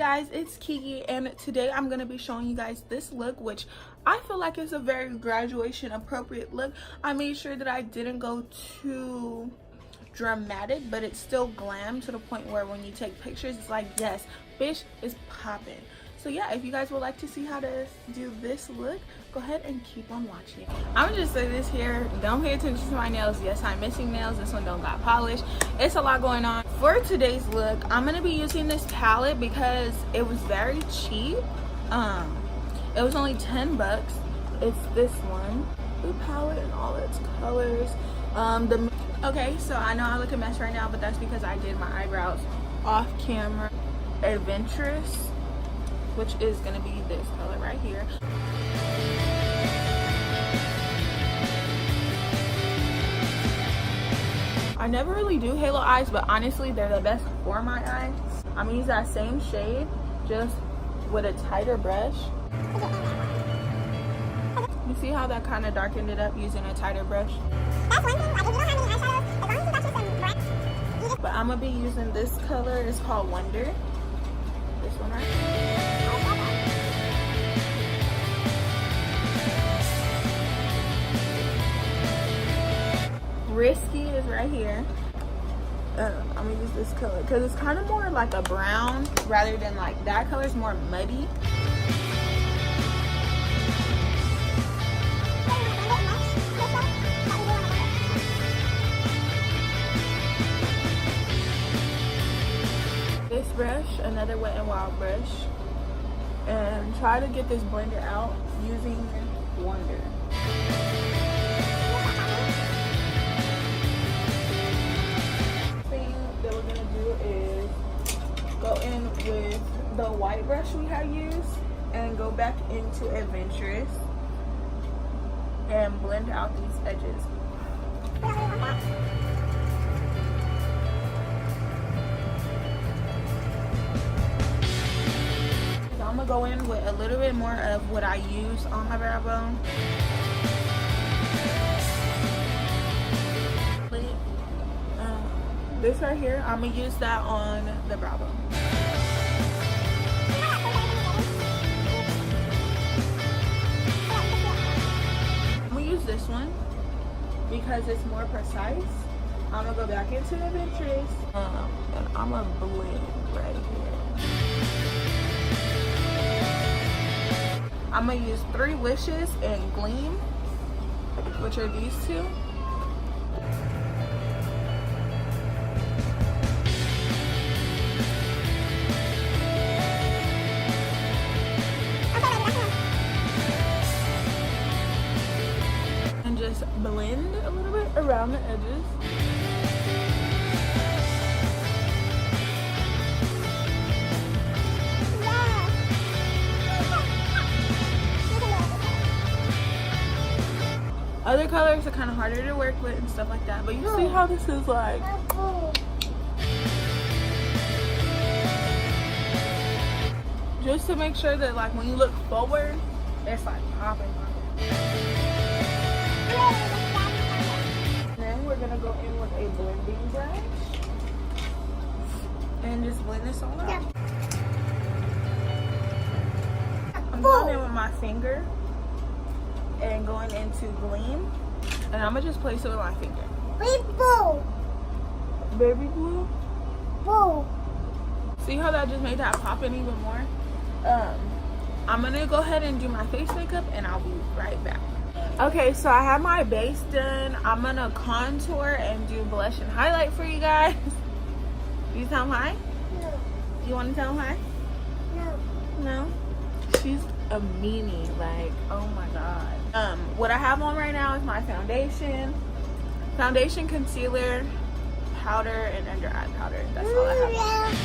guys, it's Kiki, and today I'm going to be showing you guys this look, which I feel like is a very graduation appropriate look. I made sure that I didn't go too dramatic, but it's still glam to the point where when you take pictures it's like, yes, bitch is popping. So yeah, if you guys would like to see how to do this look, go ahead and keep on watching. I'm gonna just say this here, don't pay attention to my nails. Yes, I'm missing nails. This one don't got polish. It's a lot going on. For today's look, I'm gonna be using this palette because it was very cheap. It was only 10 bucks. It's this one, the palette and all its colors. Okay, so I know I look a mess right now, but that's because I did my eyebrows off camera. Adventurous, which is gonna be this color right here. I never really do halo eyes, but honestly they're the best for my eyes. I'm gonna use that same shade just with a tighter brush. You see how that kind of darkened it up using a tighter brush? That's one thing, like if you don't have any eyeshadows, as long as you got you some black. But I'm gonna be using this color. It's called Wonder. This one right here. Risky is right here. I'm gonna use this color because it's kind of more like a brown rather than like that color is more muddy. This brush, another Wet n Wild brush, and try to get this blender out using Wonder. That we're gonna do is go in with the white brush we had used and go back into Adventurous and blend out these edges. So I'm gonna go in with a little bit more of what I use on my brow bone. This right here, I'm gonna use that on the brow bone. I'm gonna use this one because it's more precise. I'm gonna go back into Adventurous and I'm gonna blend right here. I'm gonna use 3 Wishes and Gleam, which are these two. Just blend a little bit around the edges. Other colors are kind of harder to work with and stuff like that, but you see how this is like. Just to make sure that like when you look forward, it's like popping. Then we're gonna go in with a blending brush and just blend this all out. I'm going in with my finger and going into Gleam, and I'm gonna just place it with my finger. Baby blue. Baby blue. Blue. See how that just made that pop in even more? I'm gonna go ahead and do my face makeup, and I'll be right back. Okay, so I have my base done. I'm gonna contour and do blush and highlight for you guys. You tell them hi? No. You want to tell them hi? No. No? She's a meanie, like, oh my god. What I have on right now is my foundation, concealer, powder, and under eye powder. That's all I have on.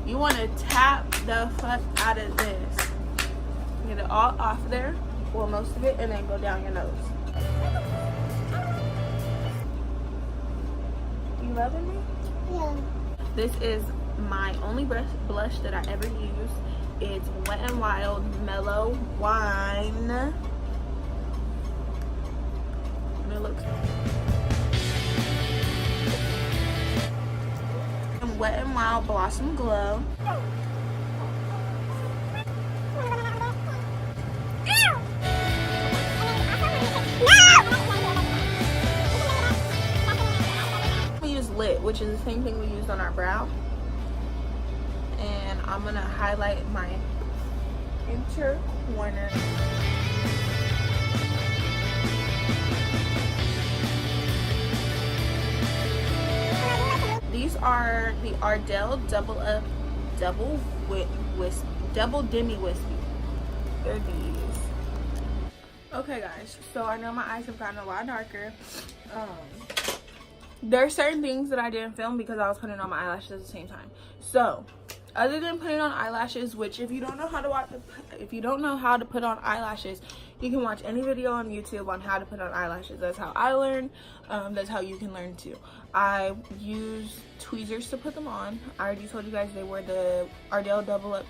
You want to tap the fuck out of this. Get it all off there, or most of it, and then go down your nose. You loving me? Yeah. This is my only blush that I ever use. It's Wet n Wild Mellow Wine. And it looks and Wet n Wild Blossom Glow. We use Lit, which is the same thing we used on our brow. And I'm gonna highlight my inner corner. These are the Ardell Double Demi Wispy. They're these. Okay guys, so I know my eyes have gotten a lot darker. There are certain things that I didn't film because I was putting on my eyelashes at the same time. So other than putting on eyelashes, which if you don't know how to put on eyelashes, you can watch any video on YouTube on how to put on eyelashes. That's how I learned. That's how you can learn too. I use tweezers to put them on. I already told you guys they were the Ardell Double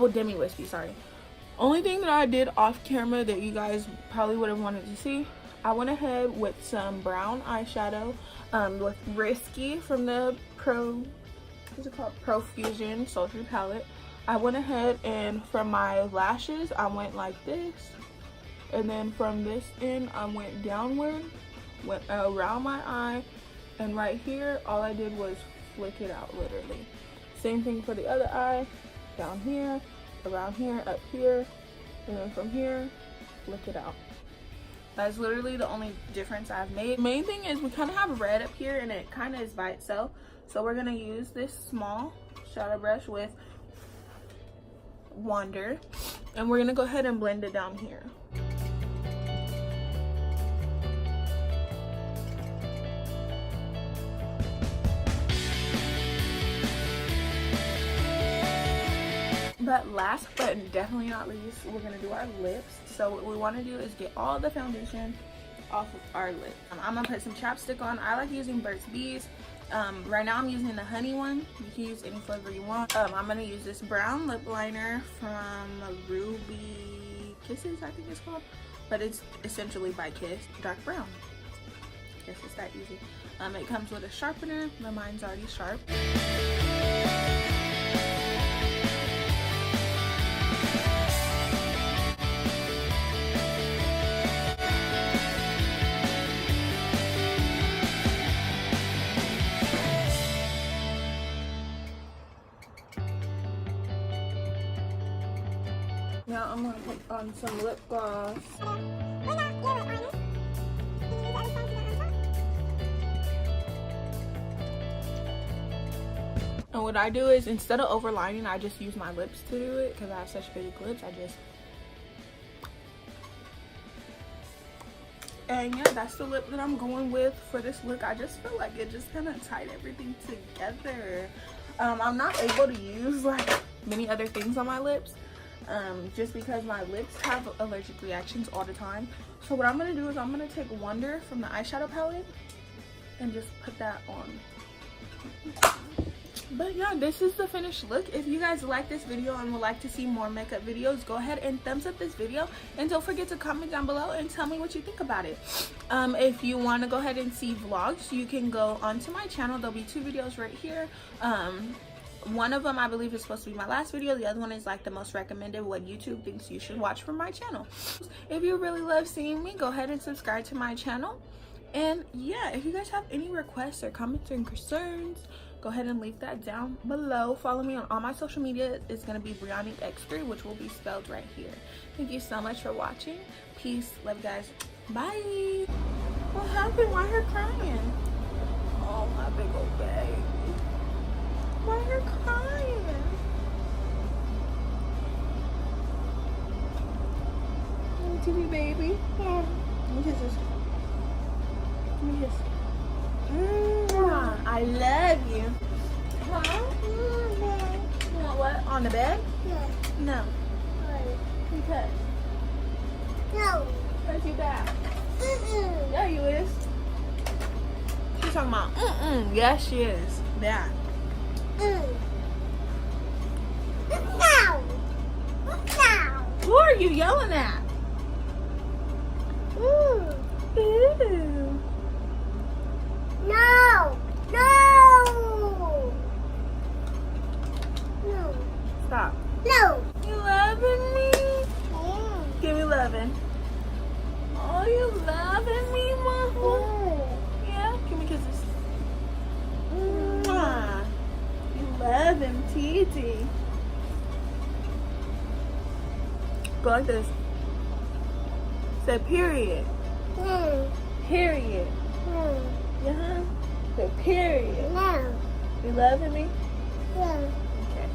Demi Wispy, sorry. Only thing that I did off camera that you guys probably would have wanted to see, I went ahead with some brown eyeshadow with Risky from the Profusion Sultry palette. I went ahead and from my lashes I went like this, and then from this end I went downward, went around my eye, and right here all I did was flick it out literally. Same thing for the other eye, down here, around here, up here, and then from here flick it out. That's literally the only difference I've made. The main thing is we kind of have red up here and it kind of is by itself. So we're going to use this small shadow brush with Wonder. And we're going to go ahead and blend it down here. But last but definitely not least, we're going to do our lips. So what we want to do is get all the foundation off of our lips. I'm going to put some chapstick on. I like using Burt's Bees. Right now I'm using the honey one. You can use any flavor you want. I'm going to use this brown lip liner from Ruby Kisses, I think it's called. But it's essentially by Kiss. Dark brown. Guess it's that easy. It comes with a sharpener, but mine's already sharp. Now I'm going to put on some lip gloss. And what I do is instead of overlining, I just use my lips to do it because I have such big lips. And yeah, that's the lip that I'm going with for this look. I just feel like it just kind of tied everything together. I'm not able to use like many other things on my lips. Just because my lips have allergic reactions all the time. So what I'm going to do is I'm going to take Wonder from the eyeshadow palette and just put that on. But yeah, this is the finished look. If you guys like this video and would like to see more makeup videos, go ahead and thumbs up this video. And don't forget to comment down below and tell me what you think about it. If you want to go ahead and see vlogs, you can go onto my channel. There'll be 2 videos right here. One of them I believe is supposed to be my last video. The other one is like the most recommended, what YouTube thinks you should watch from my channel. If you really love seeing me, go ahead and subscribe to my channel. And yeah, if you guys have any requests or comments or concerns, go ahead and leave that down below. Follow me on all my social media. It's going to be Brioniquex3, which will be spelled right here. Thank you so much for watching. Peace. Love you guys. Bye. What happened? Why are you crying? Oh, my big old baby. Why are you crying? TV baby. Yeah. Let me kiss this. Let me kiss. I love you. Huh? You want what? On the bed? Yeah. No. Because? No. Because you bad. Mm-mm. There you is. talking about, yes, she is. Yeah. No. Who are you yelling at? Ooh. Ew. No. No. No. Stop. No. You loving me? Yeah. Give me loving. Oh, you loving me, Mama? Yeah, give me kisses. Mwah. You love him, TT. Go like this. Say period. No. Period. No. Yeah. Say period. No. You loving me? No. Okay.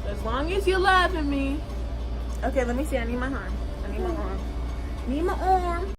As long as you loving me. Okay, let me see. I need my arm. I need my arm. Need my arm.